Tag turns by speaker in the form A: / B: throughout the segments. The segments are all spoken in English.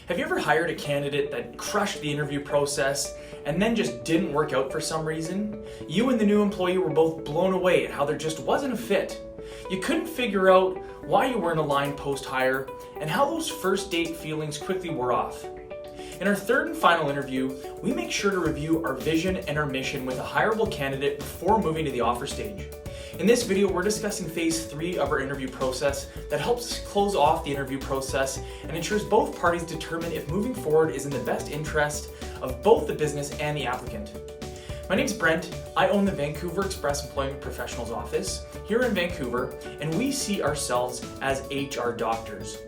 A: Have you ever hired a candidate that crushed the interview process and then just didn't work out for some reason? You and the new employee were both blown away at how there just wasn't a fit. You couldn't figure out why you weren't aligned post-hire and how those first date feelings quickly wore off. In our third and final interview, we make sure to review our vision and our mission with a hireable candidate before moving to the offer stage. In this video, we're discussing phase 3 of our interview process that helps us close off the interview process and ensures both parties determine if moving forward is in the best interest of both the business and the applicant. My name's Brent. I own the Vancouver Express Employment Professionals office here in Vancouver, and we see ourselves as HR doctors.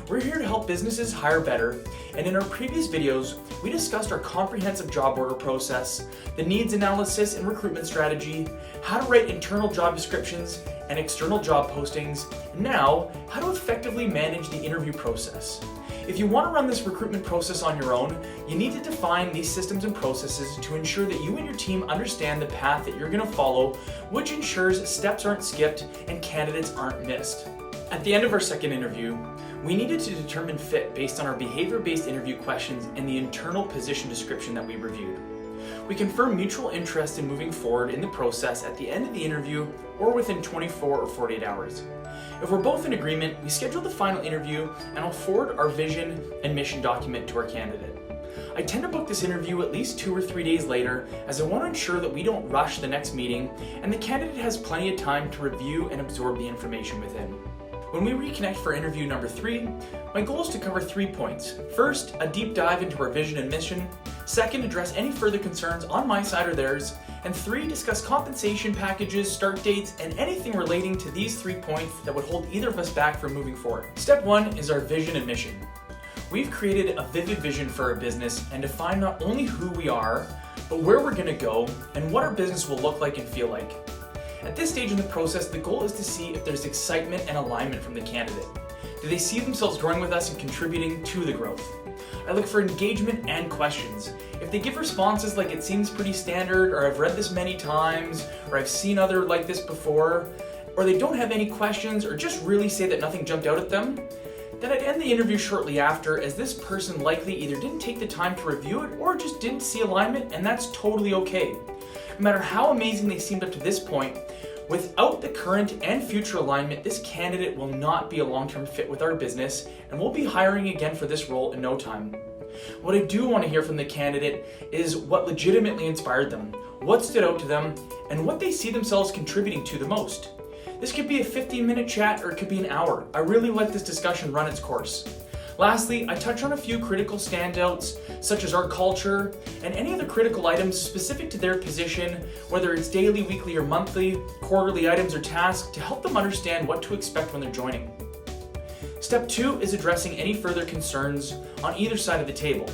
A: We're here to help businesses hire better, and in our previous videos, we discussed our comprehensive job order process, the needs analysis and recruitment strategy, how to write internal job descriptions and external job postings, and now, how to effectively manage the interview process. If you want to run this recruitment process on your own, you need to define these systems and processes to ensure that you and your team understand the path that you're going to follow, which ensures steps aren't skipped and candidates aren't missed. At the end of our second interview, we needed to determine fit based on our behavior-based interview questions and the internal position description that we reviewed. We confirmed mutual interest in moving forward in the process at the end of the interview or within 24 or 48 hours. If we're both in agreement, we schedule the final interview and I'll forward our vision and mission document to our candidate. I tend to book this interview at least 2 or 3 days later, as I want to ensure that we don't rush the next meeting and the candidate has plenty of time to review and absorb the information within. When we reconnect for interview number 3, my goal is to cover 3 points. First, a deep dive into our vision and mission. Second, address any further concerns on my side or theirs. And 3, discuss compensation packages, start dates, and anything relating to these 3 points that would hold either of us back from moving forward. Step 1 is our vision and mission. We've created a vivid vision for our business and defined not only who we are, but where we're going to go and what our business will look like and feel like. At this stage in the process, the goal is to see if there's excitement and alignment from the candidate. Do they see themselves growing with us and contributing to the growth? I look for engagement and questions. If they give responses like it seems pretty standard, or I've read this many times, or I've seen other like this before, or they don't have any questions or just really say that nothing jumped out at them, then I'd end the interview shortly after, as this person likely either didn't take the time to review it or just didn't see alignment, and that's totally okay. No matter how amazing they seemed up to this point, without the current and future alignment, this candidate will not be a long-term fit with our business, and we'll be hiring again for this role in no time. What I do want to hear from the candidate is what legitimately inspired them, what stood out to them, and what they see themselves contributing to the most. This could be a 15-minute chat or it could be an hour. I really let this discussion run its course. Lastly, I touch on a few critical standouts, such as our culture, and any other critical items specific to their position, whether it's daily, weekly, or monthly, quarterly items or tasks, to help them understand what to expect when they're joining. Step 2 is addressing any further concerns on either side of the table.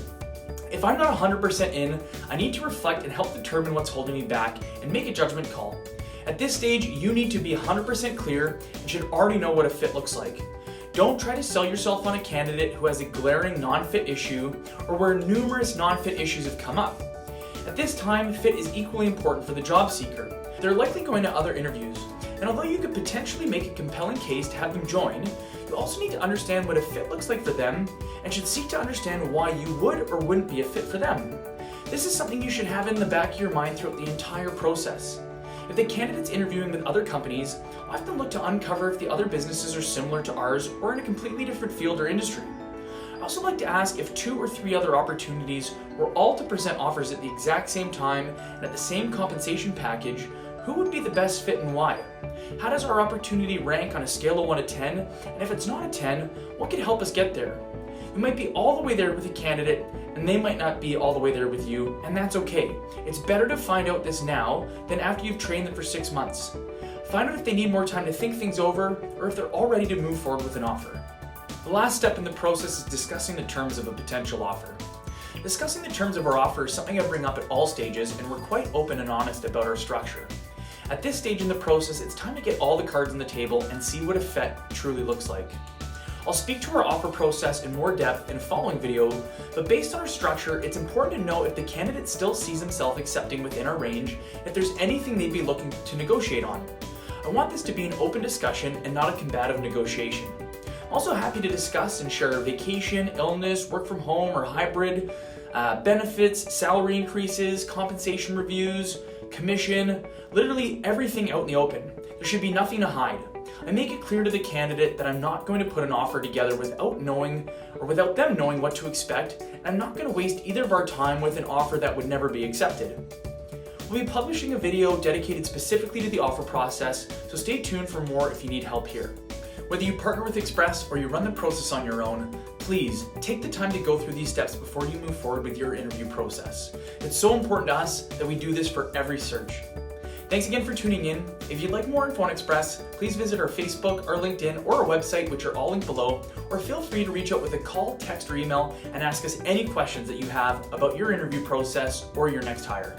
A: If I'm not 100% in, I need to reflect and help determine what's holding me back and make a judgment call. At this stage, you need to be 100% clear and should already know what a fit looks like. Don't try to sell yourself on a candidate who has a glaring non-fit issue or where numerous non-fit issues have come up. At this time, fit is equally important for the job seeker. They're likely going to other interviews, and although you could potentially make a compelling case to have them join, you also need to understand what a fit looks like for them and should seek to understand why you would or wouldn't be a fit for them. This is something you should have in the back of your mind throughout the entire process. If the candidate's interviewing with other companies, I often look to uncover if the other businesses are similar to ours or in a completely different field or industry. I also like to ask if 2 or 3 other opportunities were all to present offers at the exact same time and at the same compensation package, who would be the best fit and why? How does our opportunity rank on a scale of 1 to 10? And if it's not a 10, what could help us get there? You might be all the way there with a candidate, and they might not be all the way there with you, and that's okay. It's better to find out this now than after you've trained them for 6 months. Find out if they need more time to think things over, or if they're all ready to move forward with an offer. The last step in the process is discussing the terms of a potential offer. Discussing the terms of our offer is something I bring up at all stages, and we're quite open and honest about our structure. At this stage in the process, it's time to get all the cards on the table and see what a fit truly looks like. I'll speak to our offer process in more depth in a following video, but based on our structure, it's important to know if the candidate still sees himself accepting within our range, if there's anything they'd be looking to negotiate on. I want this to be an open discussion and not a combative negotiation. Also happy to discuss and share vacation, illness, work from home or hybrid, benefits, salary increases, compensation reviews, commission, literally everything out in the open. There should be nothing to hide. I make it clear to the candidate that I'm not going to put an offer together without them knowing what to expect, and I'm not going to waste either of our time with an offer that would never be accepted. We'll be publishing a video dedicated specifically to the offer process, so stay tuned for more if you need help here. Whether you partner with Express or you run the process on your own, please take the time to go through these steps before you move forward with your interview process. It's so important to us that we do this for every search. Thanks again for tuning in. If you'd like more info on Express, please visit our Facebook, our LinkedIn, or our website, which are all linked below, or feel free to reach out with a call, text, or email and ask us any questions that you have about your interview process or your next hire.